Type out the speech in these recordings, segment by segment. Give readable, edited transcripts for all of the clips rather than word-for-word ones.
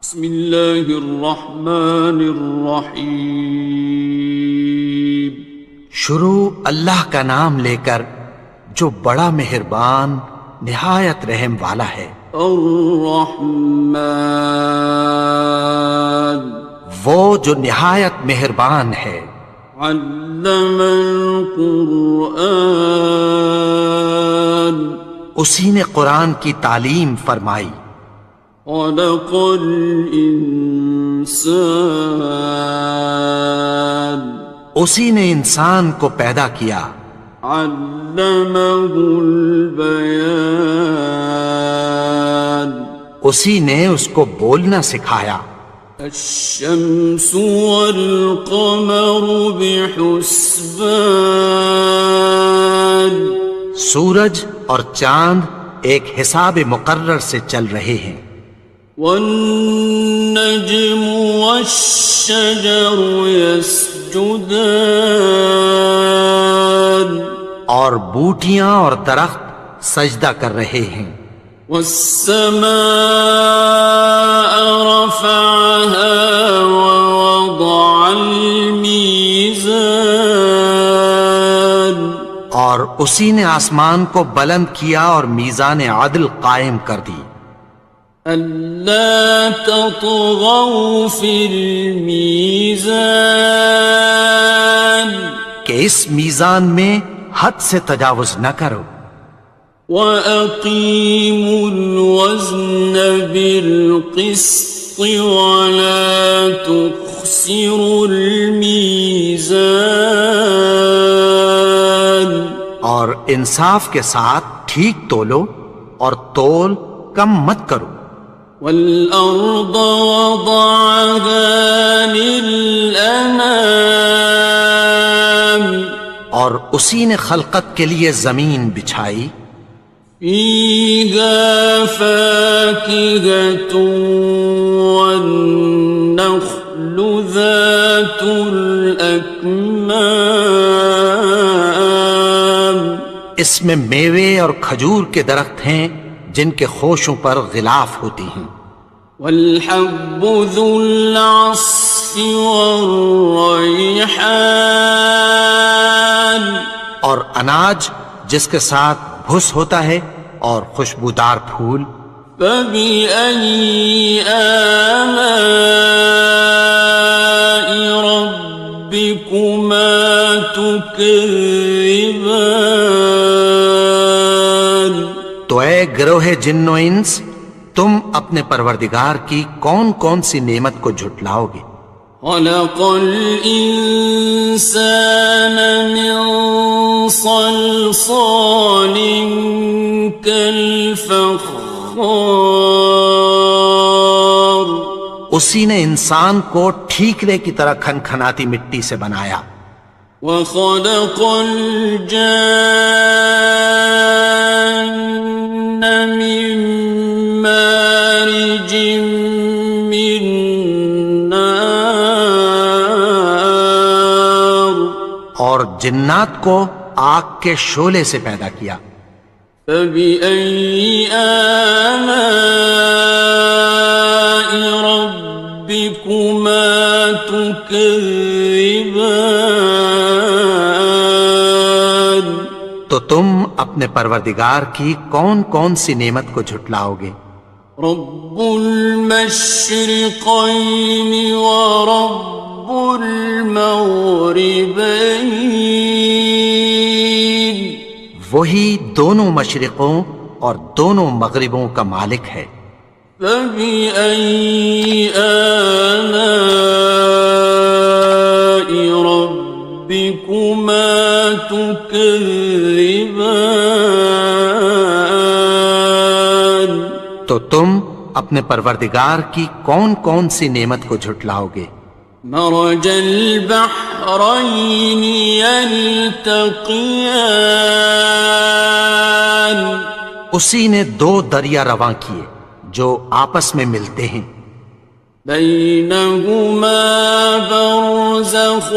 بسم اللہ الرحمن الرحیم۔ شروع اللہ کا نام لے کر جو بڑا مہربان نہایت رحم والا ہے۔ الرحمن، وہ جو نہایت مہربان ہے۔ علم القرآن، اسی نے قرآن کی تعلیم فرمائی۔ خلق الانسان، اسی نے انسان کو پیدا کیا۔ علمہ البیان، اسی نے اس کو بولنا سکھایا۔ الشمس والقمر بحسبان، سورج اور چاند ایک حساب مقرر سے چل رہے ہیں۔ والنجم والشجر يسجدان، اور بوٹیاں اور درخت سجدہ کر رہے ہیں۔ والسماء رفعها ووضع الميزان، اور اسی نے آسمان کو بلند کیا اور میزان عدل قائم کر دی۔ ألا تطغوا في الميزان، کہ اس میزان میں حد سے تجاوز نہ کرو۔ وَأَقِيمُوا الْوَزْنَ بِالْقِسْطِ وَلَا تُخْسِرُوا الْمِيزَانَ، اور انصاف کے ساتھ ٹھیک تولو اور تول کم مت کرو۔ وَالْأَرْضَ وَضَعَهَا لِلْأَنَامِ، اور اسی نے خلقت کے لیے زمین بچھائی۔ فِيهَا فَاكِهَةٌ وَالنَّخْلُ ذَاتُ الْأَكْمَامِ، اس میں میوے اور کھجور کے درخت ہیں جن کے خوشوں پر غلاف ہوتی ہیں۔ وَالْحَبُّ ذُو الْعَصْفِ وَالرَّيْحَانِ، اور اناج جس کے ساتھ بھس ہوتا ہے اور خوشبودار پھول۔ فَبِأَيِّ آلَاءِ رَبِّكُمَا تُكَذِّبَانِ، تو اے گروہ جن و انس، تم اپنے پروردگار کی کون کون سی نعمت کو جھٹلاؤ گے؟ خَلَقَ الْإِنسَانَ مِنْ صَلْصَالٍ كَالْفَخَّارِ، اسی نے انسان کو ٹھیکرے کی طرح کھنکھناتی مٹی سے بنایا۔ وَخَلَقَ الْجَانَّ مِن مَّارِجٍ مِّن نَّارٍ، اور جنات کو آگ کے شعلے سے پیدا کیا۔ فَبِأَيِّ آلَاءِ رَبِّكُمَا تُكَذِّبَانِ، تو تم اپنے پروردگار کی کون کون سی نعمت کو جھٹلاؤ گے؟ رب المشرقین ورب المغربین، وہی دونوں مشرقوں اور دونوں مغربوں کا مالک ہے۔ فَبِأَيِّ آلَاءِ رَبِّكُمَا تُكَذِّبَانِ، تو تم اپنے پروردگار کی کون کون سی نعمت کو جھٹلاؤ گے؟ مرج البحرین یلتقیان، اسی نے دو دریا رواں کیے جو آپس میں ملتے ہیں۔ بینہما برزخ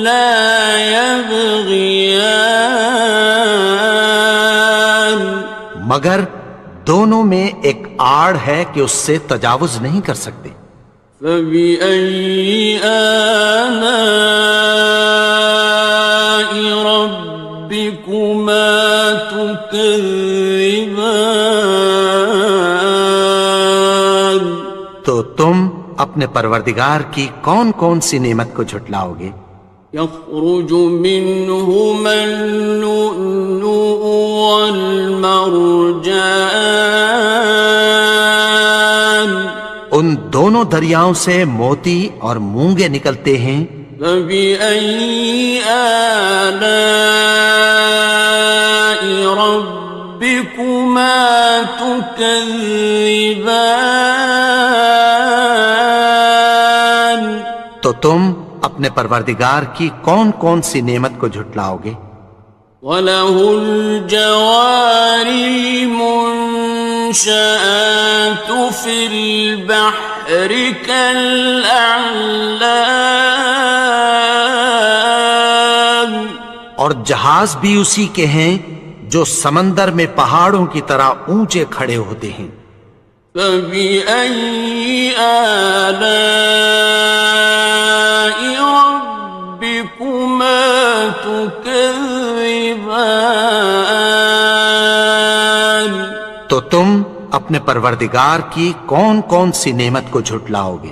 لا یبغیان، مگر دونوں میں ایک آڑ ہے کہ اس سے تجاوز نہیں کر سکتے۔ فبأي آلاء ربكما تكذبان؟ تو تم اپنے پروردگار کی کون کون سی نعمت کو جھٹلاؤ گے؟ يخرج منهما اللؤلؤ والمرجان، ان دونوں دریاؤں سے موتی اور مونگے نکلتے ہیں۔ فبأي آلاء ربكما تكذبان؟ تو تم اپنے پروردگار کی کون کون سی نعمت کو جھٹلاؤ گے؟ وَلَهُ الْجَوَارِ الْمُنشَآتُ فِي الْبَحْرِ كَالْأَعْلَامِ، اور جہاز بھی اسی کے ہیں جو سمندر میں پہاڑوں کی طرح اونچے کھڑے ہوتے ہیں۔ فَبِأَيِّ آلَاءِ رَبِّكُمَا تُكَذِّبَانِ؟ تو تم اپنے پروردگار کی کون کون سی نعمت کو جھٹلاؤ گے؟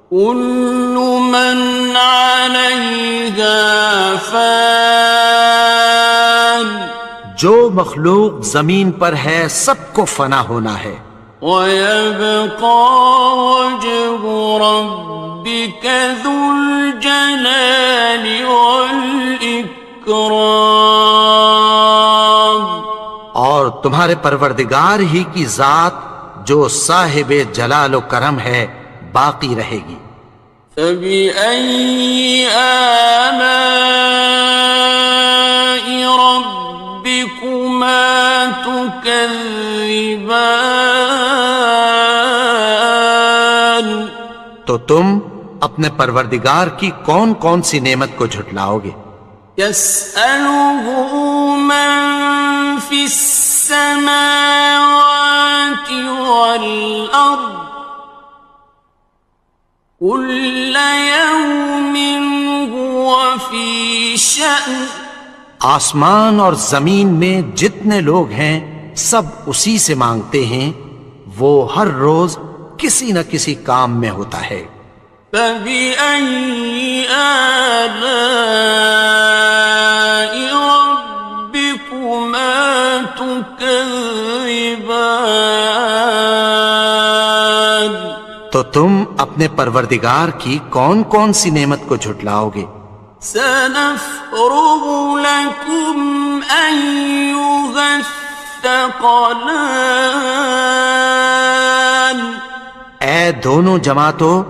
كُلُّ مَنْ عَلَيْهَا فَانٍ، جو مخلوق زمین پر ہے سب کو فنا ہونا ہے۔ وَيَبْقَى وَجْهُ رَبِّكَ ذُو الْجَلَالِ وَالْإِكْرَامِ، اور تمہارے پروردگار ہی کی ذات جو صاحب جلال و کرم ہے باقی رہے گی۔ فَبِأَيِّ آلَاءِ رَبِّكُمَا تُكَذِّبَانِ؟ تو تم اپنے پروردگار کی کون کون سی نعمت کو جھٹلاؤ گے؟ يَسْأَلُهُ مَن فِي السَّمَاوَاتِ وَالْأَرْضِ كُلَّ يَوْمٍ هُوَ فِي شَأْنٍ، آسمان اور زمین میں جتنے لوگ ہیں سب اسی سے مانگتے ہیں، وہ ہر روز کسی نہ کسی کام میں ہوتا ہے۔ فَبِأَيِّ آلَاءِ رَبِّكُمَا تُكَذِّبَانِ؟ تو تم اپنے پروردگار کی کون کون سی نعمت کو جھٹلاؤ گے؟ سَنَفْرُغُ لَكُمْ أَيُّهَ الثَّقَلَانِ، اے دونوں جماعتوں،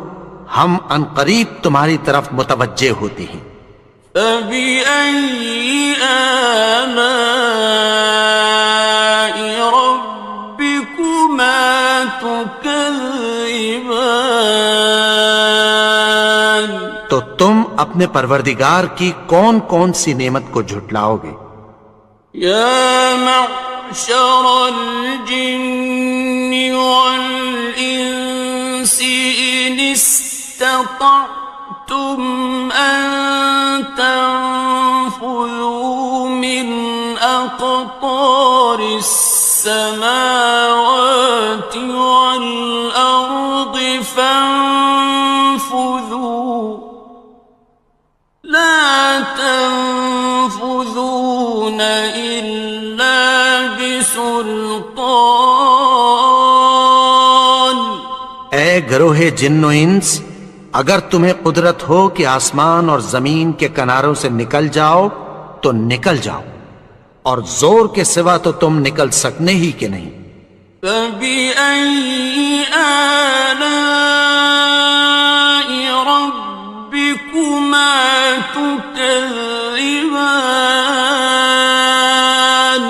ہم عنقریب تمہاری طرف متوجہ ہوتے ہیں۔ فَبِأَيِّ آلَاءِ رَبِّكُمَا تُكَذِّبَانِ؟ تو تم اپنے پروردگار کی کون کون سی نعمت کو جھٹلاؤ گے؟ يَا مَعْشَرَ الْجِنِّ وَالْإِنسِ إِنِ اسْتَطَعْتُمْ أَن تَنفُذُوا مِنْ أَقْطَارِ السَّمَاوَاتِ وَالْأَرْضِ فَانفُذُوا لَا تَنفُذُونَ إِلَّا بِسُلْطَانٍ۔ اے گروہ جن و انس، اگر تمہیں قدرت ہو کہ آسمان اور زمین کے کناروں سے نکل جاؤ تو نکل جاؤ، اور زور کے سوا تو تم نکل سکنے ہی کہ نہیں۔ فَبِأَيِّ آلَاءِ رَبِّكُمَا تُكَذِّبَانِ؟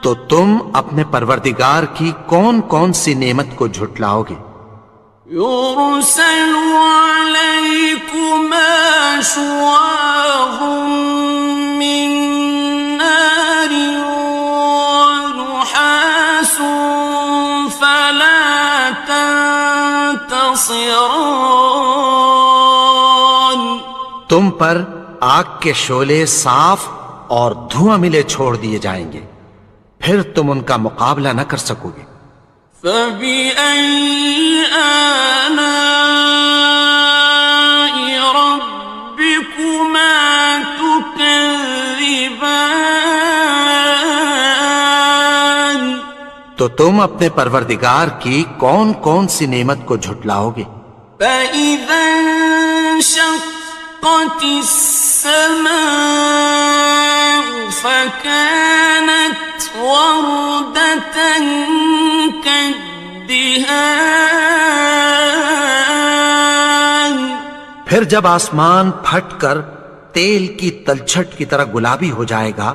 تو تم اپنے پروردگار کی کون کون سی نعمت کو جھٹلاؤ گے؟ يُرْسَلُ عَلَيْكُمَا شُوَاظٌ مِّن نَّارٍ وَنُحَاسٌ خاسران. تم پر آگ کے شعلے صاف اور دھواں ملے چھوڑ دیے جائیں گے، پھر تم ان کا مقابلہ نہ کر سکو گے۔ فبأي آلاء ربكما تكذبان. تو تم اپنے پروردگار کی کون کون سی نعمت کو جھٹلاؤ گے؟ فإذا انشقت السماء فكانت وردة كالدهان. پھر جب آسمان پھٹ کر تیل کی تلچھٹ کی طرح گلابی ہو جائے گا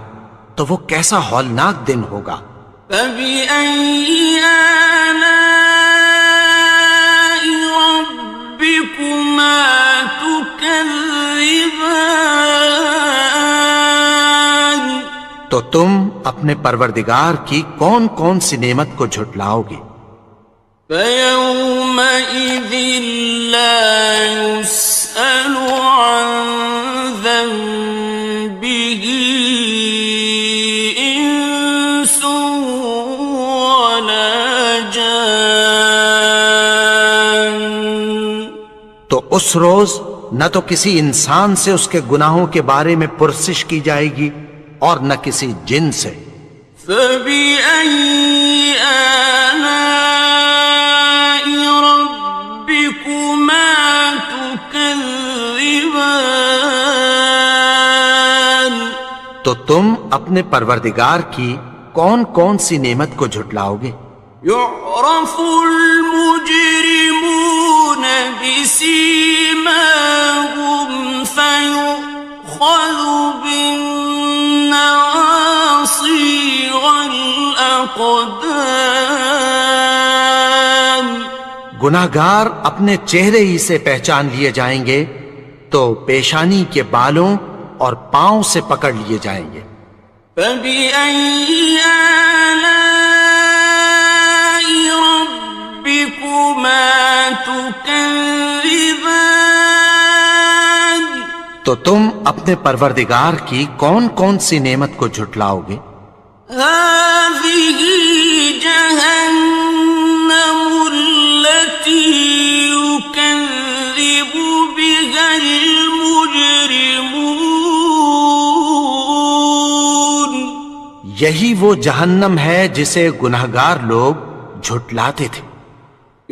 تو وہ کیسا ہولناک دن ہوگا۔ فبأي آلاء ربكما تكذبان. تو تم اپنے پروردگار کی کون کون سی نعمت کو جھٹلاؤ گے؟ فيومئذ لا يسأل عن ذنبه إنس ولا جان. تو اس روز نہ تو کسی انسان سے اس کے گناہوں کے بارے میں پرسش کی جائے گی اور نہ کسی جن سے۔ فبأي آلاء ربكما تكذبان. تو تم اپنے پروردگار کی کون کون سی نعمت کو جھٹلاؤ گے؟ يعرف المجرمون بسيماهم فيؤخذ بالنواصي والأقدام. گناہگار اپنے چہرے ہی سے پہچان لیے جائیں گے تو پیشانی کے بالوں اور پاؤں سے پکڑ لیے جائیں گے۔ فبأي آلاء ربكما تكذبان. تو تم اپنے پروردگار کی کون کون سی نعمت کو جھٹلاؤ گے؟ هذه جهنم التي يكذب بها المجرمون. یہی وہ جہنم ہے جسے گناہگار لوگ جھٹلاتے تھے۔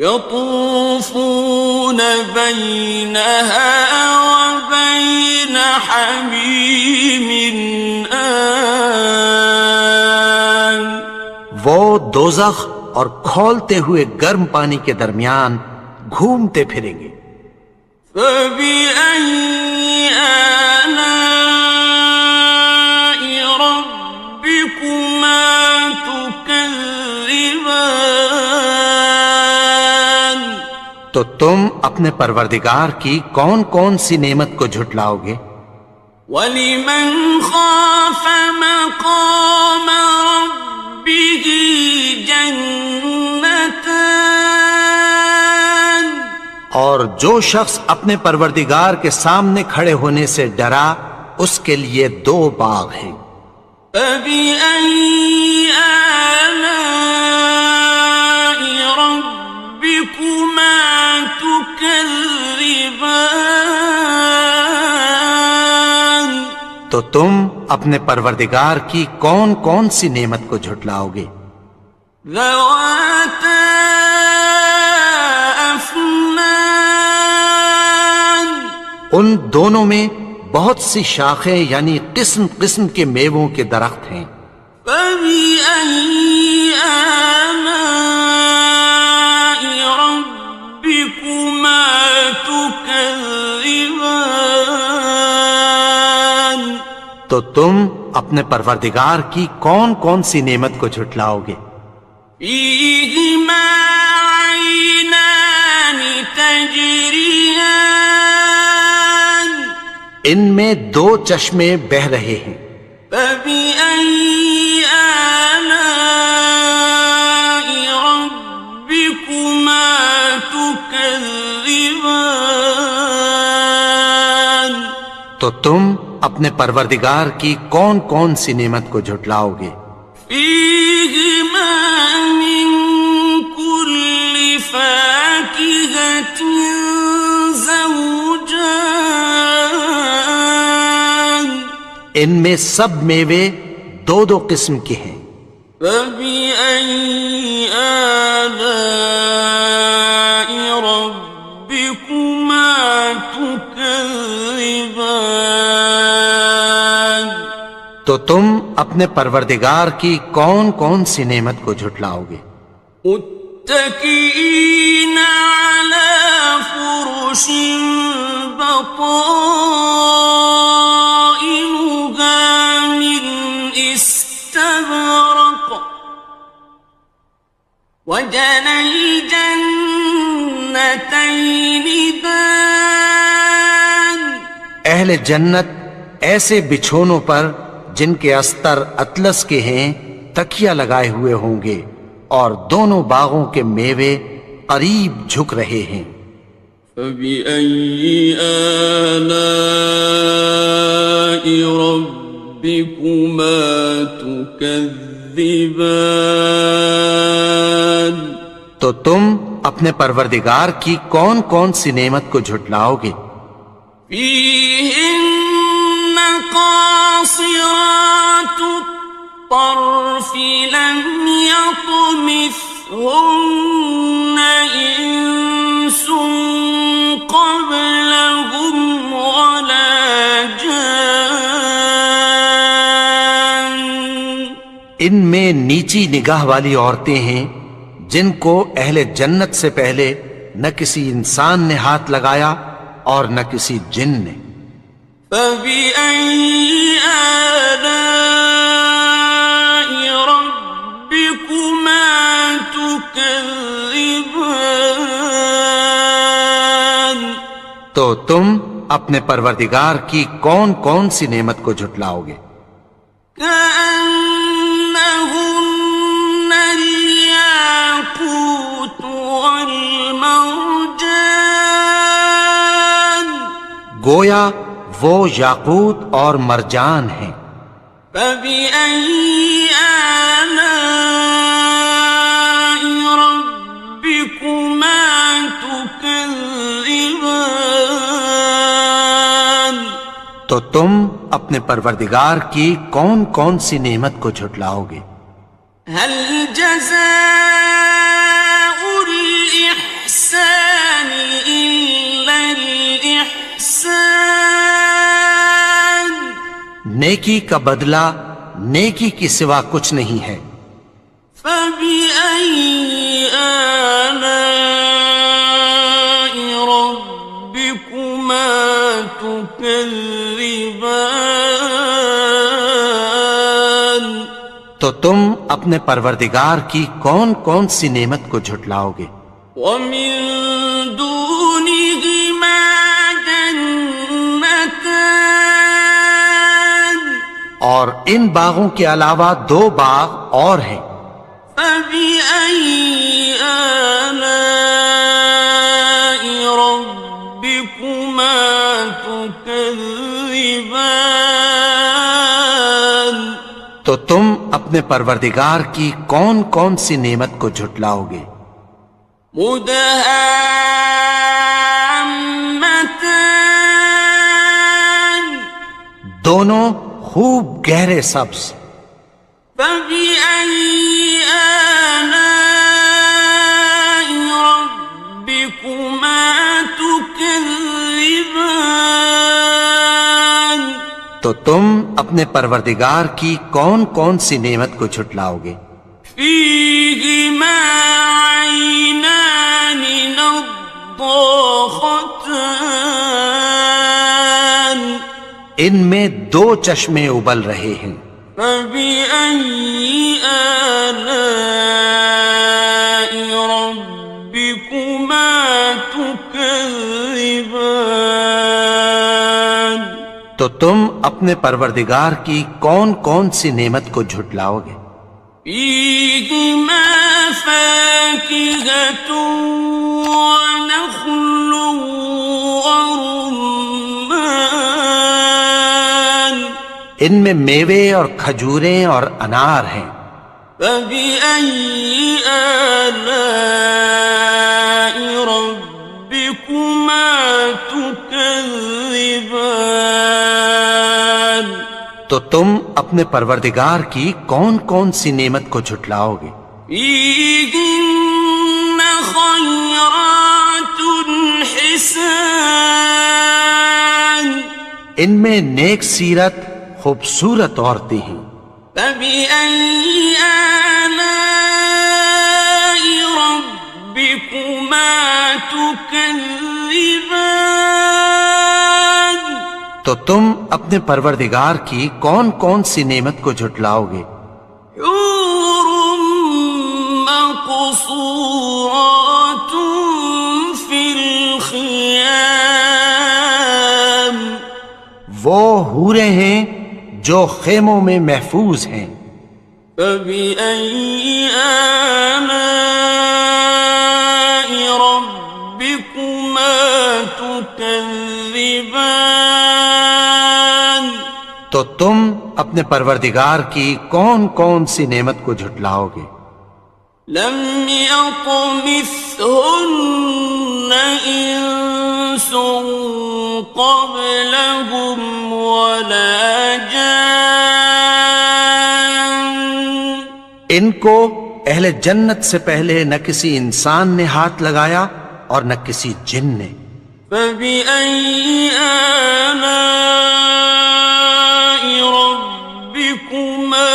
يطوفون بينها وبين حميم آن. وہ دوزخ اور کھولتے ہوئے گرم پانی کے درمیان گھومتے پھریں گے۔ فبأي آلاء ربكما تكذبان. تو تم اپنے پروردگار کی کون کون سی نعمت کو جھٹلاؤ گے؟ وَلِمَنْ خَافَ مَقَامَ رَبِّهِ جَنَّتَانِ. اور جو شخص اپنے پروردگار کے سامنے کھڑے ہونے سے ڈرا اس کے لیے دو باغ ہیں۔ فَبِأَيِّ آلَاءِ رَبِّكُمَا تُكَذِّبَانِ. تو تم اپنے پروردگار کی کون کون سی نعمت کو جھٹلاؤ گے؟ ذَوَاتَا أَفْنَانٍ. ان دونوں میں بہت سی شاخیں یعنی قسم قسم کے میووں کے درخت ہیں۔ فَبِأَيِّ آلَاءِ رَبِّكُمَا تُكَذِّبَانِ. تو تم اپنے پروردگار کی کون کون سی نعمت کو جھٹلاؤ گے؟ فِيهِمَا عَيْنَانِ تَجْرِيَانِ. ان میں دو چشمے بہہ رہے ہیں۔ فَبِأَيِّ آلَاءِ رَبِّكُمَا تُكَذِّبَانِ. تو تم اپنے پروردگار کی کون کون سی نعمت کو جھٹلاؤ گے؟ فیہما من کل فاکہۃ زوجان، ان میں سب میوے دو دو قسم کے ہیں۔ فبأي آلاء ربكما تكذبان، تو تم اپنے پروردگار کی کون کون سی نعمت کو جھٹلاؤ گے؟ متكئين على فرش بطائنها من استبرق، وجنى الجنتين دان، اہل جنت ایسے بچھونوں پر جن کے استر اطلس کے ہیں تکیہ لگائے ہوئے ہوں گے، اور دونوں باغوں کے میوے قریب جھک رہے ہیں۔ فبأي آلاء ربكما تكذبان، تو تم اپنے پروردگار کی کون کون سی نعمت کو جھٹلاؤ گے؟ فيهن قاصرات الطرف لم يطمثهن إنس قبلهم ولا جان، ان میں نیچی نگاہ والی عورتیں ہیں جن کو اہل جنت سے پہلے نہ کسی انسان نے ہاتھ لگایا اور نہ کسی جن نے۔ فبأي آلاء ربكما تكذبان، تو تم اپنے پروردگار کی کون کون سی نعمت کو جھٹلاؤ گے؟ كأنهن الياقوت والمرجان، گویا وہ یاقوت اور مرجان ہیں۔ فبأي آلاء ربكما تكذبان، تو تم اپنے پروردگار کی کون کون سی نعمت کو جھٹلاؤ گے؟ هل جزاء الإحسان إلا الإحسان، نیکی کا بدلہ نیکی کی سوا کچھ نہیں ہے۔ فبأي آلاء ربكما تكذبان، تو تم اپنے پروردگار کی کون کون سی نعمت کو جھٹلاؤ گے؟ ومن دونهما جنتان، اور ان باغوں کے علاوہ دو باغ اور ہیں۔ فبأي آلاء ربكما تكذبان، تو تم اپنے پروردگار کی کون کون سی نعمت کو جھٹلاؤ گے؟ مدهامتان، دونوں خوب گہرے سبز۔ فبأي آلاء ربكما تكذبان، تو تم اپنے پروردگار کی کون کون سی نعمت کو جھٹلاؤ گے؟ فيهما عينان نضاختان، ان میں دو چشمے ابل رہے ہیں۔ فبأي آلاء ربكما تكذبان، تو تم اپنے پروردگار کی کون کون سی نعمت کو جھٹلاؤ گے؟ فيهما فاكهة ونخل ورمان، ان میں میوے اور کھجوریں اور انار ہیں۔ فبأي آلاء ربكما تكذبان؟ تو تم اپنے پروردگار کی کون کون سی نعمت کو جھٹلاؤ گے؟ فيهن خيرات حسان، ان میں نیک سیرت خوبصورت عورتیں ہیں۔ فبأي آلاء ربكما تكذبان؟ تو تم اپنے پروردگار کی کون کون سی نعمت کو جھٹلاؤ گے؟ حور مقصورات في الخيام، وہ حوریں ہیں جو خیموں میں محفوظ ہیں۔ فبأي آلاء ربكما تكذبان؟ تو تم اپنے پروردگار کی کون کون سی نعمت کو جھٹلاؤ گے؟ لم يطمثهن إنس قبلهم ولا جان، ان کو اہل جنت سے پہلے نہ کسی انسان نے ہاتھ لگایا اور نہ کسی جن نے۔ فبأي آلاء ربكما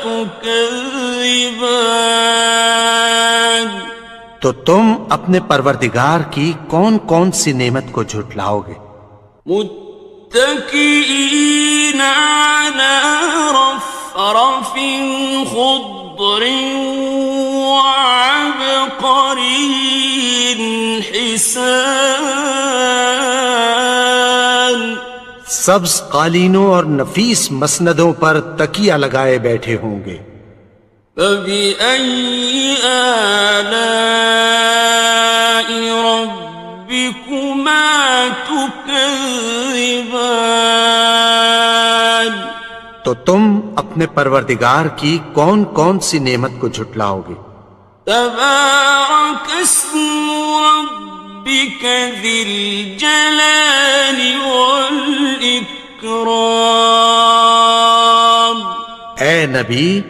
تكذبان؟ تو تم اپنے پروردگار کی کون کون سی نعمت کو جھٹلاؤ گے؟ متكئين على رفرف خضر وعبقري حسان، سبز قالینوں اور نفیس مسندوں پر تکیہ لگائے بیٹھے ہوں گے۔ فبأي آلاء ربكما تكذبان؟ تو تم اپنے پروردگار کی کون کون سی نعمت کو جھٹلاؤ گے؟ تبارك اسم ربك ذي الجلال والإكرام۔ اے نبی،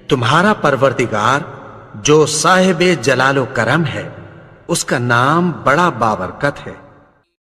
تمہارا پروردگار جو صاحب جلال و کرم ہے، اس کا نام بڑا بابرکت ہے۔